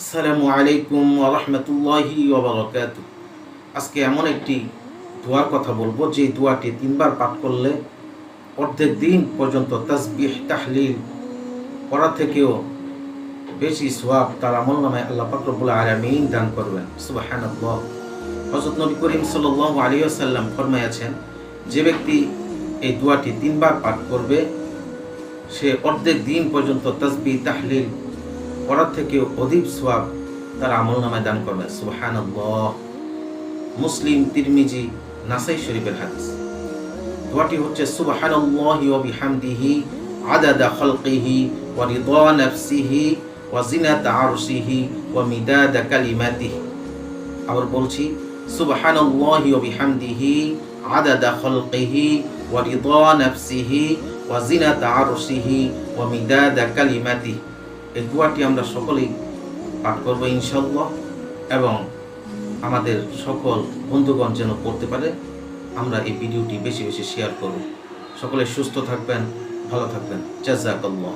আসসালামু আলাইকুম ওয়া রাহমাতুল্লাহি ওয়া বারাকাতুহু। আজকে এমন একটি দোয়ার কথা বলবো যে দোয়াটি তিনবার পাঠ করলে অর্ধেক দিন পর্যন্ত তাসবিহ তাহলিল করা থেকেও বেশি সওয়াব তার আমলনামায় আল্লাহ পাক রব্বুল আলামিন দান করবেন। সুবহানাল্লাহ। হযরত নবী করিম সাল্লাল্লাহু আলাইহি ওয়াসাল্লাম ফরমায়াছেন, যে ব্যক্তি এই দোয়াটি তিনবার পাঠ করবে সে অর্ধেক দিন পর্যন্ত তাসবিহ তাহলিল করার থেকেও অধিক সওয়াব তার আমলনামায় দান করবে। সুবহানাল্লাহ। মুসলিম, তিরমিজি, নাসাই শরীফের হাদিস। দোয়াটি হচ্ছে সুবহানাল্লাহি ওয়া বিহামদিহি আদাদা খালকিহি ওয়া রিদা নাফসিহি ওয়া জিনাতা আরশিহি ওয়া মিদাদা কালিমাতিহি। আবার বলছি, সুবহানাল্লাহি ওয়া বিহামদিহি আদাদা খালকিহি ওয়া রিদা নাফসিহি ওয়া জিনাতা আরশিহি ওয়া মিদাদা কালিমাতিহি। এই দোয়াটি আমরা সকলেই পাঠ করবো ইনশাআল্লাহ, এবং আমাদের সকল বন্ধুগণ যেন পড়তে পারে। আমরা এই ভিডিওটি বেশি বেশি শেয়ার করব। সকলে সুস্থ থাকবেন, ভালো থাকবেন। জাযাকাল্লাহ।